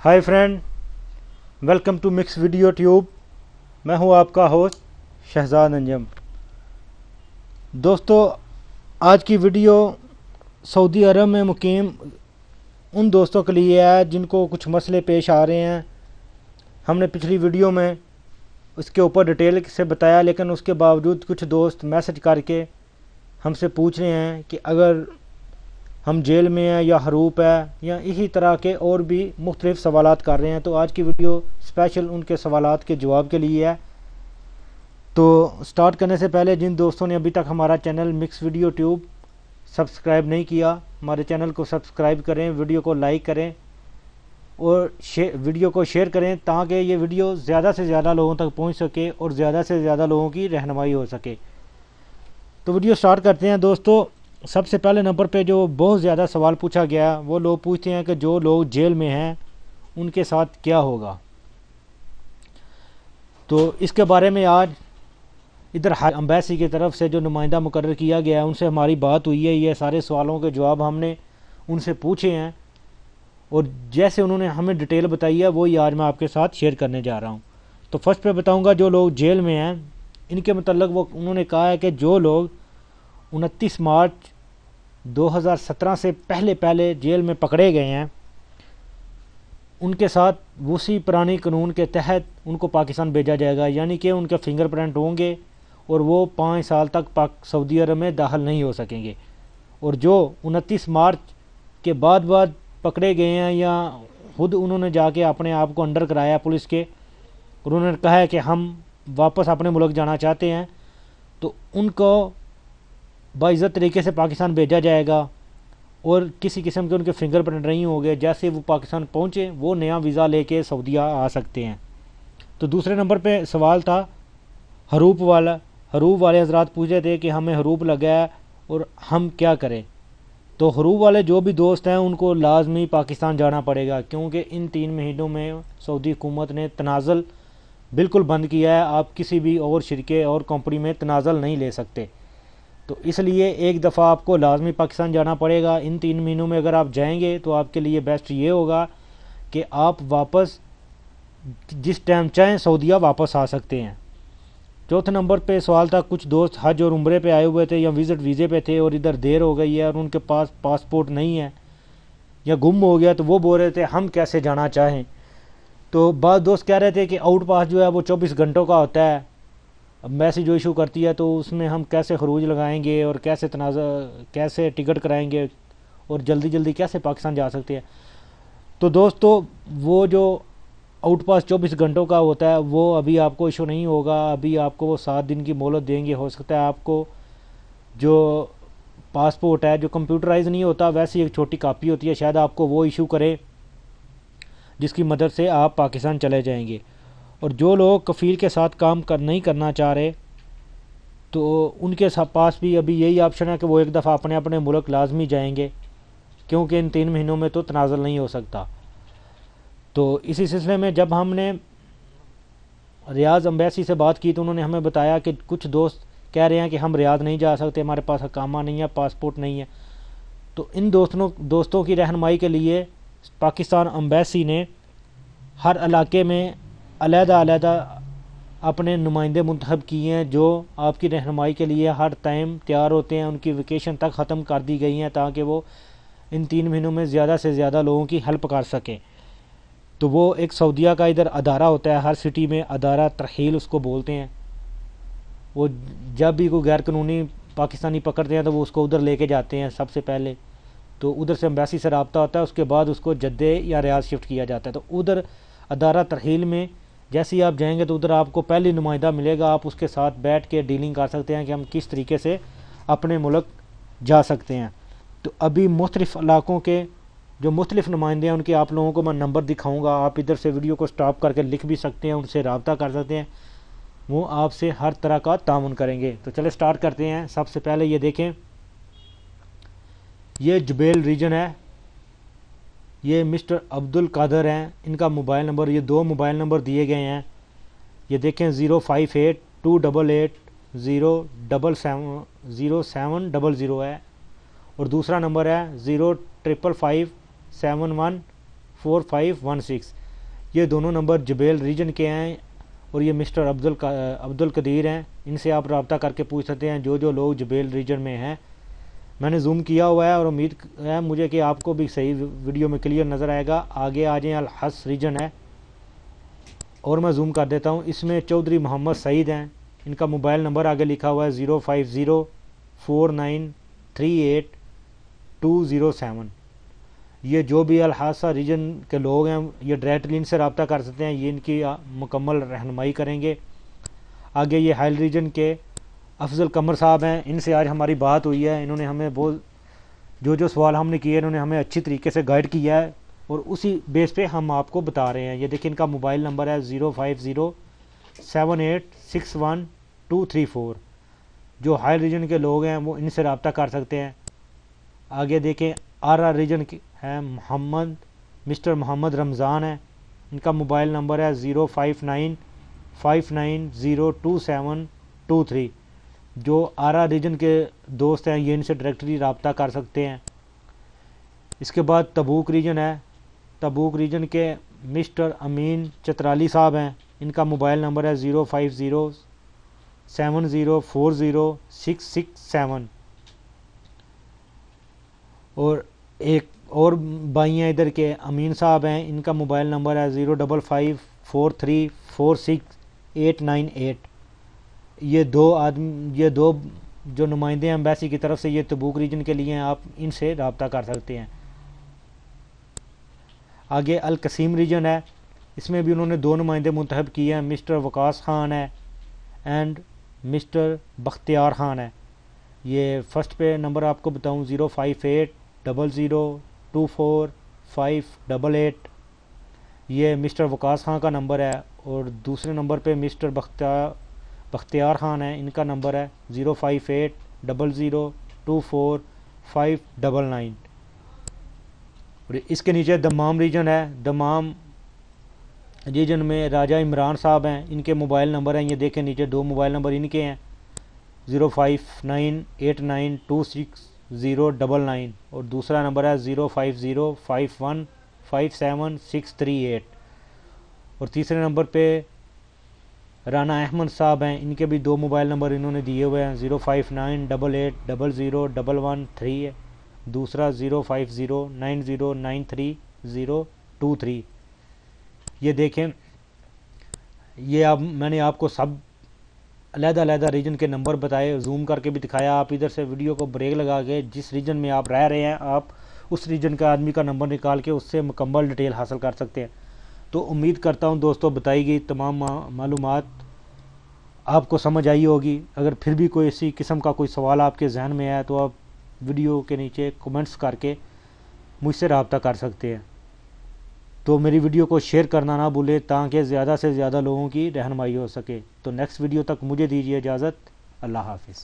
Hi friend, welcome to Mix Video Tube. मैं हूं आपका होस्ट शहजाद अंजम। दोस्तों, आज की वीडियो सऊदी अरब में मुकीम उन दोस्तों के लिए है जिनको कुछ मसले पेश आ रहे हैं। हमने पिछली वीडियो में उसके ऊपर डिटेल से बताया, लेकिन उसके बावजूद कुछ दोस्त मैसेज करके हमसे पूछ रहे हैं कि अगर हम जेल में हैं या हरूप है या इसी तरह के और भी मुख्तलिफ सवालात कर रहे हैं। तो आज की वीडियो स्पेशल उनके सवालात के जवाब के लिए है। तो स्टार्ट करने से पहले जिन दोस्तों ने अभी तक हमारा channel mix Video tube subscribe नहीं किया, हमारे चैनल को सब्सक्राइब करें, वीडियो को लाइक करें और वीडियो को शेयर करें ताकि ये वीडियो ज़्यादा से ज़्यादा लोगों तक पहुंच सके और ज़्यादा से ज़्यादा लोगों की रहनुमाई हो सके। तो वीडियो स्टार्ट करते हैं। दोस्तों, सबसे पहले नंबर पे जो बहुत ज़्यादा सवाल पूछा गया, वो लोग पूछते हैं कि जो लोग जेल में हैं उनके साथ क्या होगा। तो इसके बारे में आज इधर एम्बेसी की तरफ से जो नुमाइंदा मुकर्रर किया गया है उनसे हमारी बात हुई है। ये सारे सवालों के जवाब हमने उनसे पूछे हैं और जैसे उन्होंने हमें डिटेल बताई है वही आज मैं आपके साथ शेयर करने जा रहा हूँ। तो फर्स्ट पे बताऊँगा जो लोग जेल में हैं इनके मतलब वो उन्होंने कहा है कि जो लोग 29 मार्च 2017 से पहले जेल में पकड़े गए हैं उनके साथ उसी पुरानी कानून के तहत उनको पाकिस्तान भेजा जाएगा, यानी कि उनके फिंगरप्रिंट होंगे और वो 5 साल तक सऊदी अरब में दाखिल नहीं हो सकेंगे। और जो 29 मार्च के बाद पकड़े गए हैं या खुद उन्होंने जाके अपने आप को अंडर कराया पुलिस के और उन्होंने कहा है कि हम वापस अपने मुल्क जाना चाहते हैं, तो उनको बाइज़्ज़त तरीके से पाकिस्तान भेजा जाएगा और किसी किस्म के उनके फिंगरप्रिंट नहीं होंगे। जैसे वो पाकिस्तान पहुँचे वो नया वीज़ा लेके सऊदी आ सकते हैं। तो दूसरे नंबर पे सवाल था हरूप वाला। हरूप वाले हजरात पूछ रहे थे कि हमें हरूप लगा है और हम क्या करें। तो हरूप वाले जो भी दोस्त हैं उनको लाजमी पाकिस्तान जाना पड़ेगा, क्योंकि इन 3 महीनों में सऊदी हुकूमत ने तनाज़ुल बिल्कुल बंद किया है। आप किसी भी और शिरके और कंपनी में तनाज़ुल नहीं ले सकते। तो इसलिए एक दफ़ा आपको लाजमी पाकिस्तान जाना पड़ेगा। इन 3 महीनों में अगर आप जाएंगे तो आपके लिए बेस्ट ये होगा कि आप वापस जिस टाइम चाहें सऊदीया वापस आ सकते हैं। चौथे नंबर पे सवाल था कुछ दोस्त हज और उम्रे पे आए हुए थे या विज़िट वीज़े पे थे और इधर देर हो गई है और उनके पास पासपोर्ट नहीं है या गुम हो गया, तो वो बोल रहे थे हम कैसे जाना चाहें। तो बाद दोस्त कह रहे थे कि आउट पास जो है वो 24 घंटों का होता है, एम्बेसी जो इशू करती है, तो उसमें हम कैसे खरूज लगाएंगे और कैसे टिकट कराएंगे और जल्दी कैसे पाकिस्तान जा सकते हैं। तो दोस्तों, वो जो आउट पास 24 घंटों का होता है वो अभी आपको इशू नहीं होगा। अभी आपको वो 7 दिन की मोहलत देंगे। हो सकता है आपको जो पासपोर्ट है जो कंप्यूटराइज नहीं होता, वैसे एक छोटी कापी होती है, शायद आपको वो इशू करे जिसकी मदद से आप पाकिस्तान चले जाएंगे। और जो लोग कफ़ील के साथ काम नहीं करना चाह रहे तो उनके पास भी अभी यही ऑप्शन है कि वो एक दफ़ा अपने अपने मुल्क लाजमी जाएंगे, क्योंकि इन 3 महीनों में तो तनाज़ुल नहीं हो सकता। तो इसी सिलसिले में जब हमने रियाद एम्बेसी से बात की तो उन्होंने हमें बताया कि कुछ दोस्त कह रहे हैं कि हम रियाद नहीं जा सकते, हमारे पास अकामा नहीं है, पासपोर्ट नहीं है। तो इन दोस्तों की रहनुमाई के लिए पाकिस्तान एम्बेसी ने हर इलाके में अलहदा अपने नुमाइंदे मुंतखब किए हैं जो आपकी रहनुमाई के लिए हर टाइम तैयार होते हैं। उनकी वेकेशन तक ख़त्म कर दी गई हैं ताकि वो इन 3 महीनों में ज़्यादा से ज़्यादा लोगों की हेल्प कर सकें। तो वो एक सऊदीया का इधर अदारा होता है, हर सिटी में अदारा तरहील उसको बोलते हैं। वो जब भी कोई गैर कानूनी पाकिस्तानी पकड़ते हैं तो वो उसको उधर लेके जाते हैं सबसे पहले। तो उधर से एम्बेसी से रब्ता होता है, उसके बाद उसको जद्दे या रियाद शिफ्ट किया जाता है। तो उधर अदारा तरहील में जैसे ही आप जाएंगे तो उधर आपको पहली नुमाइंदा मिलेगा। आप उसके साथ बैठ के डीलिंग कर सकते हैं कि हम किस तरीके से अपने मुल्क जा सकते हैं। तो अभी मुख्तलिफ़ इलाकों के जो मुख्तलिफ़ नुमाइंदे हैं उनके आप लोगों को मैं नंबर दिखाऊंगा। आप इधर से वीडियो को स्टॉप करके लिख भी सकते हैं, उनसे रब्ता कर सकते हैं, वो आपसे हर तरह का ताउन करेंगे। तो चले स्टार्ट करते हैं। सबसे पहले ये देखें, ये जुबैल रीजन है, ये मिस्टर अब्दुल कादर हैं, इनका मोबाइल नंबर, ये 2 मोबाइल नंबर दिए गए हैं। ये देखें 058-288-0700 है और दूसरा नंबर है 0555714 4516. یہ دونوں نمبر جبیل ریجن کے ہیں اور یہ مسٹر عبد القدیر ہیں. ان سے آپ رابطہ کر کے پوچھ سکتے ہیں جو لوگ جبیل ریجن میں ہیں. میں نے زوم کیا ہوا ہے اور امید ہے مجھے کہ آپ کو بھی صحیح ویڈیو میں کلیئر نظر آئے گا. آگے آ جائیں. الحس ریجن ہے اور میں زوم کر دیتا ہوں. اس میں چودھری محمد سعید ہیں. ان کا موبائل نمبر آگے لکھا ہوا ہے 05049382207. یہ جو بھی الحاصہ ریجن کے لوگ ہیں یہ ڈائریکٹلی ان سے رابطہ کر سکتے ہیں. یہ ان کی مکمل رہنمائی کریں گے. آگے یہ حائل ریجن کے افضل قمر صاحب ہیں. ان سے آج ہماری بات ہوئی ہے. انہوں نے ہمیں جو سوال ہم نے کیے انہوں نے ہمیں اچھی طریقے سے گائیڈ کیا ہے اور اسی بیس پہ ہم آپ کو بتا رہے ہیں. یہ دیکھیں ان کا موبائل نمبر ہے 05078612234. جو حائل ریجن کے لوگ ہیں وہ ان سے رابطہ کر سکتے ہیں. آگے دیکھیں آر ریجن ہے مسٹر محمد رمضان ہے. ان کا موبائل نمبر ہے 05959022723. جو آرا ریجن کے دوست ہیں یہ ان سے ڈائریکٹلی رابطہ کر سکتے ہیں. اس کے بعد تبوک ریجن ہے. تبوک ریجن کے مسٹر امین چترالی صاحب ہیں. ان کا موبائل نمبر ہے 05070400667. اور ایک اور بھائی ہیں ادھر کے امین صاحب ہیں. ان کا موبائل نمبر ہے 05543468898. یہ دو جو نمائندے ہیں امبیسی کی طرف سے یہ تبوک ریجن کے لیے ہیں. آپ ان سے رابطہ کر سکتے ہیں. آگے القسیم ریجن ہے. اس میں بھی انہوں نے 2 نمائندے منتخب کیے ہیں. مسٹر وقاص خان ہے اینڈ مسٹر بختیار خان ہے. یہ فرسٹ پہ نمبر آپ کو بتاؤں 05800245888. یہ مسٹر وقاص خان کا نمبر ہے. اور دوسرے نمبر پہ مسٹر بختیار خان ہے. ان کا نمبر ہے 05800245599. اور اس کے نیچے دمام ریجن ہے. دمام ریجن میں راجہ عمران صاحب ہیں. ان کے موبائل نمبر ہیں یہ دیکھیں نیچے 2 موبائل نمبر ان کے ہیں 05989260999 اور دوسرا نمبر ہے 05051576638. اور تیسرے نمبر پہ رانا احمد صاحب ہیں. ان کے بھی 2 موبائل نمبر انہوں نے دیے ہوئے ہیں 05988000113 ہے. دوسرا 05090930023. یہ دیکھیں یہ میں نے آپ کو سب علیحدہ ریجن کے نمبر بتائے, زوم کر کے بھی دکھایا. آپ ادھر سے ویڈیو کو بریک لگا کے جس ریجن میں آپ رہ رہے ہیں آپ اس ریجن کا آدمی کا نمبر نکال کے اس سے مکمل ڈیٹیل حاصل کر سکتے ہیں. تو امید کرتا ہوں دوستوں بتائی گئی تمام معلومات آپ کو سمجھ آئی ہوگی. اگر پھر بھی کوئی اسی قسم کا کوئی سوال آپ کے ذہن میں ہے تو آپ ویڈیو کے نیچے کمنٹس کر کے مجھ سے رابطہ کر سکتے ہیں. تو میری ویڈیو کو شیئر کرنا نہ بھولے تاکہ زیادہ سے زیادہ لوگوں کی رہنمائی ہو سکے. تو نیکسٹ ویڈیو تک مجھے دیجیے اجازت. اللہ حافظ.